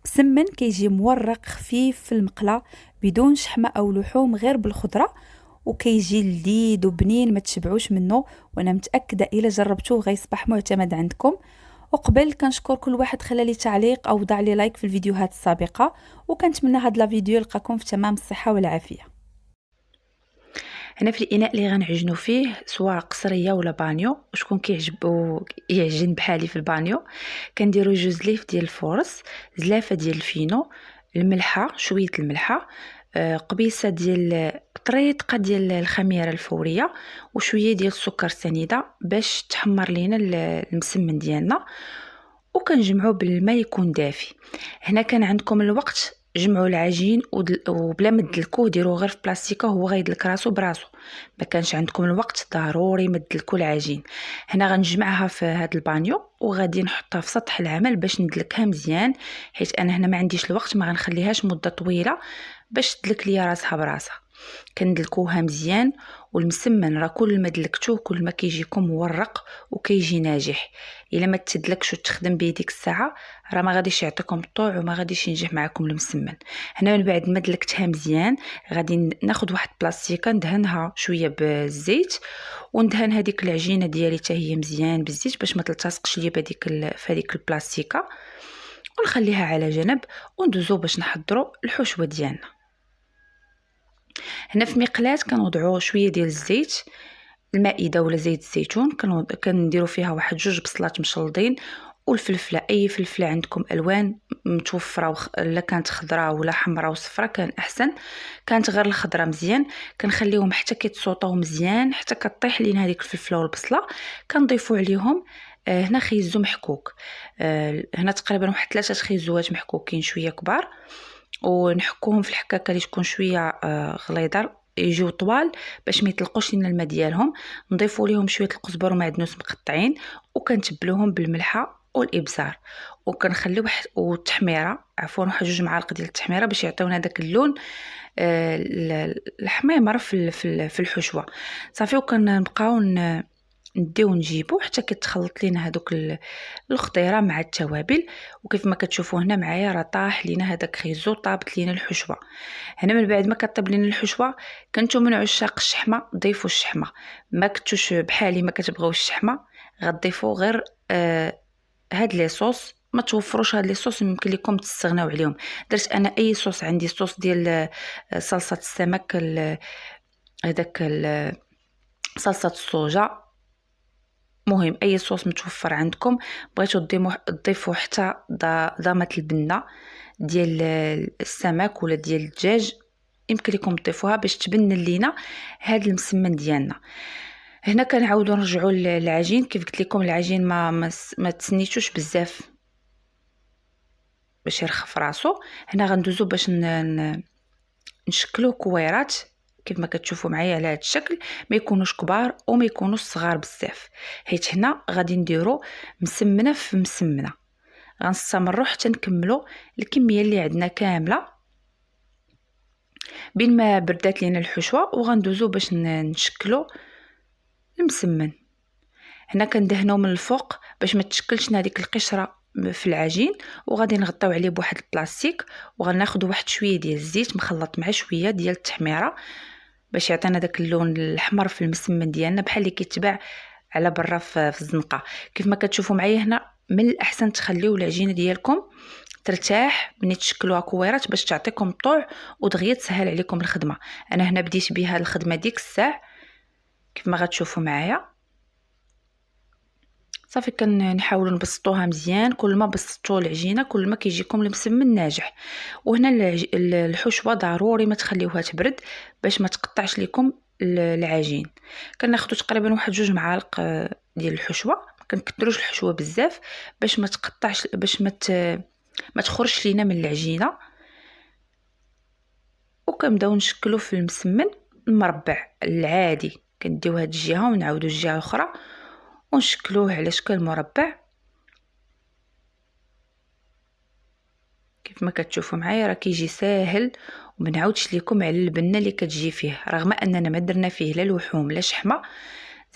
مسمن كيجي مورق خفيف في المقله بدون شحمه او لحوم غير بالخضره، وكيجي لذيذ وبنين ما تشبعوش منه. وانا متاكده الا جربتوه غيصبح معتمد عندكم. وقبل كنشكر كل واحد خلى لي تعليق او ضع لي لايك في الفيديوهات السابقه، وكنتمنى هاد لا فيديو يلقاكم في تمام الصحه والعافيه. هنا في الاناء اللي غنعجنو فيه سواء قصريه ولا بانيو، وشكون كيعجبو يعجن بحالي في البانيو، كنديرو جوج ليف ديال الفورص، زلافه ديال الفينو، الملحه، شويه الملحه، قبيصه ديال طريقه ديال الخميره الفوريه، وشويه ديال السكر سنيده باش تحمر لينا المسمن ديالنا. وكنجمعوه بالماء يكون دافي. هنا كان عندكم الوقت جمعوا العجين وبلا ما تدلكوه ديروه غير في بلاستيكه، هو غيدلك راسو براسو. ما كانش عندكم الوقت ضروري ما تدلكوا العجين. هنا غنجمعها في هذا البانيو وغادي نحطها في سطح العمل باش ندلكها مزيان، حيت انا هنا ما عنديش الوقت، ما غنخليهاش مده طويله باش تدلك ليا راسها براسها. كندلكوها مزيان. والمسمن راه كل ما دلكتوه كل ما كيجيكم مورق وكيجي ناجح. الا ما تدلكش وتخدم به ديك الساعه راه ما غاديش يعطيكم الطوع وما غاديش ينجح معكم المسمن. هنا من بعد ما دلكتها مزيان غادي ناخذ واحد بلاستيكه ندهنها شويه بالزيت، وندهن هذيك العجينه ديالي حتى هي مزيان بالزيت باش ما تلتصقش ليا في هذيك البلاستيكه، ونخليها على جنب وندوزو باش نحضروا الحشوه ديالنا. هنا في مقلاة كنوضعوا شويه ديال الزيت المائده ولا زيت الزيتون، كنديروا فيها واحد جوج بصلات مشلضين، والفلفله اي فلفله عندكم الوان متوفره لا كانت خضراء ولا حمراء وصفراء كان احسن. كانت غير الخضراء مزيان. كنخليهم حتى كيتصوطوا مزيان حتى كطيح لينا هذيك الفلفله والبصله. كنضيفوا عليهم هنا خيزو محكوك، هنا تقريبا واحد 3 خيزوات محكوكين شويه كبار، ونحكوهم في الحكاكه اللي تكون شويه غليظه يجيو طوال باش ما يطلقوش لنا الماء ديالهم. نضيفوا ليهم شويه القزبر ومعدنوس مقطعين، وكنتبلوهم بالملحه والابزار، وكنخليو والتحميره واحد 2 معالق ديال التحميره باش يعطيونا داك اللون الحميمر في الحشوه. صافي وكنبقاو نديو نجيبو حتى كتخلط لينا هذوك الخضيره مع التوابل. وكيف ما كتشوفوا هنا معايا راه طاح لينا هذاك خيزو، طابت لينا الحشوه. هنا من بعد ما كطيب لينا الحشوه كنتو من عشاق الشحمه ضيفوا الشحمه، ما كنتوش بحالي ما كتبغيوش الشحمه غتضيفوا غير هاد لي صوص. ما توفروش هاد لي صوص يمكن لكم تستغناو عليهم. درت انا اي صوص عندي، صوص ديال صلصه السمك، هذاك صلصه الصوجا، مهم اي صوص متوفر عندكم. بغيتو تضيفوا حتى ضامه البنه ديال السمك ولا ديال الدجاج يمكن لكم تضيفوها باش تبنن لينا هاد المسمن ديالنا. هنا كنعاودوا نرجعوا للعجين. كيف قلت لكم العجين ما تسنيتوش بزاف باش يرخف راسو. هنا غندوزو باش نشكلو كويرات كيف ما كتشوفوا معايا على هذا الشكل، ما يكونوش كبار وما يكونوش صغار بزاف، حيت هنا غادي نديرو مسمنه في مسمنه. غنستمروا حتى نكملوا الكميه اللي عندنا كامله بين ما بردات لينا الحشوه، وغندوزو باش نشكلوا المسمن. هنا كندهنو من الفوق باش ما تشكلش هذيك القشره في العجين، وغادي نغطيو عليه بواحد البلاستيك، وغناخذ واحد شويه ديال الزيت مخلط مع شويه ديال التحميره باش يعطينا داك اللون الاحمر في المسمن ديالنا بحال اللي كيتباع على برا في الزنقه. كيف ما كتشوفوا معايا هنا من الاحسن تخليو العجينه ديالكم ترتاح ملي تشكلوها كويرات باش تعطيكم الطوع ودغيا تسهل عليكم الخدمه. انا هنا بديت بها الخدمه ديك الساعه كيف ما غتشوفوا معايا. صافي كنحاولوا نبسطوها مزيان، كل ما بسطوا العجينه كل ما كيجيكم المسمن ناجح. وهنا الحشوه ضروري ما تخليوها تبرد باش ما تقطعش لكم العجين. كناخذوا تقريبا واحد 2 معالق ديال الحشوه، ما كنكثروش الحشوه بزاف باش ما تقطعش، باش ما تخرجش لينا من العجينه. وكنبداو نشكلوا في المسمن المربع العادي، كنديو هاد الجهه ونعاودوا الجهه الاخرى ونشكلوه على شكل مربع كيف ما كتشوفوا معايا. راه كيجي ساهل وما نعاودش لكم على البنه اللي كتجي فيه، رغم اننا ما درنا فيه لا لحوم لا شحمه،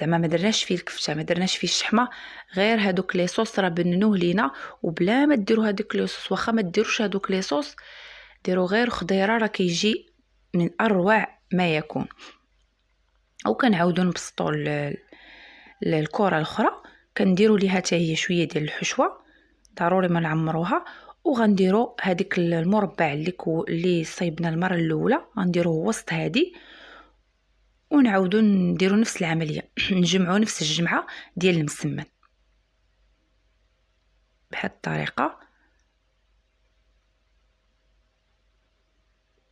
زعما ما درناش فيه الكفته، ما درناش فيه الشحمه، غير هادوك لي صوص راه بننوه لينا. وبلا ما ديروا هذوك لي صوص، واخا ما ديروش هادوك لي صوص، ديروا غير خضيره راه كيجي من اروع ما يكون. او كنعاودوا نبسطوا الكره الاخرى، كنديروا ليها حتى هي شويه ديال الحشوه، ضروري ما نعمروها. وغنديروا هذيك المربع اللي صيبنا المره الاولى غنديروه وسط هذه، ونعاودوا نديروا نفس العمليه نجمعوا نفس الجمعه ديال المسمن بهذه الطريقه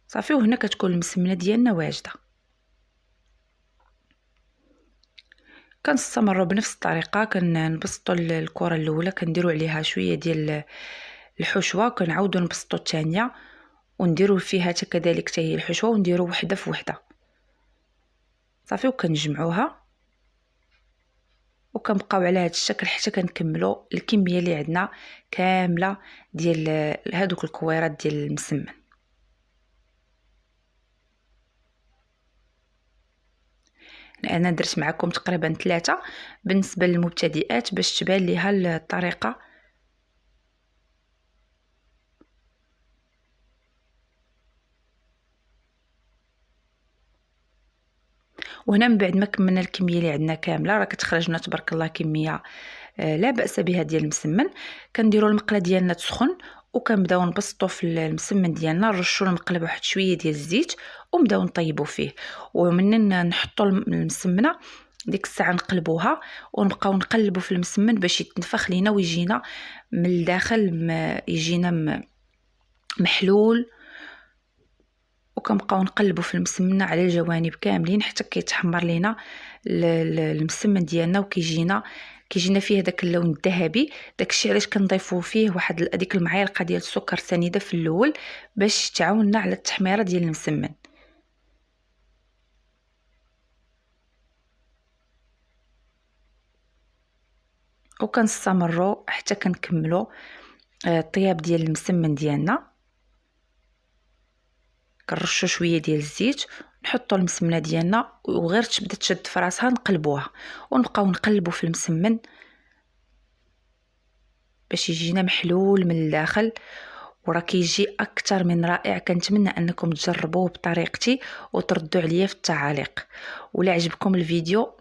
صافي. وهنا كتكون المسمنه ديالنا واجده. كنستمروا بنفس الطريقه، كنبسطوا الكره الاولى، كنديروا عليها شويه ديال الحشوه، كنعاودوا نبسطوا الثانيه ونديروا فيها كذلك حتى هي الحشوه، ونديروا وحده في وحده صافي. وكنجمعوها وكنبقاو على هذا الشكل حتى كنكملوا الكميه اللي عندنا كامله ديال هذوك الكويرات ديال المسمن. انا درت معكم تقريبا 3 بالنسبه للمبتدئات باش تبان ليها الطريقه. وهنا من بعد ما كملنا الكميه اللي عندنا كامله، راه كتخرج لنا تبارك الله كميه لا باس بها ديال المسمن. كنديروا المقله ديالنا تسخن، وكنبداو نبسطوا في المسمن ديالنا، نرشوا المقله بواحد شويه ديال الزيت ونبداو نطيبوا فيه. ومنين نحطوا المسمنه ديك الساعه نقلبوها ونبقاو نقلبوا في المسمن باش يتنفخ لينا ويجينا من الداخل يجينا محلول. وكنبقاو نقلبوا في المسمنه على الجوانب كاملين حتى كيتحمر لينا المسمن ديالنا وكيجينا فيه داك اللون الذهبي. داكشي علاش كنضيفوا فيه واحد هذيك المعالقه ديال السكر سنيده في الاول باش تعاوننا على التحميره ديال المسمن. وكنستمروا حتى كنكملوا الطياب ديال المسمن ديالنا. كنرشوا شويه ديال الزيت، نحطوا المسمنه ديالنا وغير تبدا تشد في راسها نقلبوها، ونبقاو نقلبوا في المسمن باش يجينا محلول من الداخل. وراه كيجي اكثر من رائع. كنتمنى انكم تجربوه بطريقتي وتردوا عليا في التعاليق. ولا عجبكم الفيديو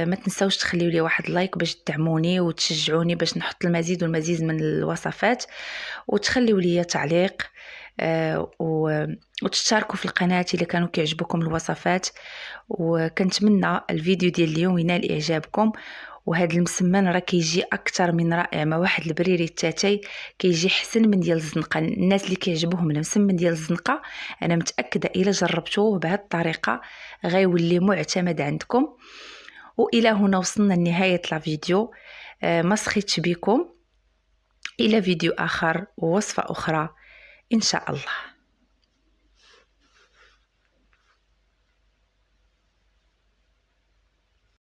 ما تنساوش تخليوا لي واحد لايك باش تدعموني وتشجعوني باش نحط المزيد والمزيد من الوصفات، وتخليوا لي تعليق وتشتركوا في القناة اذا كانوا كيعجبكم الوصفات. وكنتمنى الفيديو ديال اليوم ينال اعجابكم. وهذا المسمن راه كيجي اكثر من رائع مع واحد البريري تاتاي، كيجي حسن من ديال الزنقه. الناس اللي كيعجبوهم المسمن ديال الزنقه انا متاكده الا جربتوه بهذه الطريقه غيولي معتمد عندكم. والى هنا وصلنا لنهايه الفيديو. ما سخيتش بكم، الى فيديو اخر ووصفه اخرى ان شاء الله.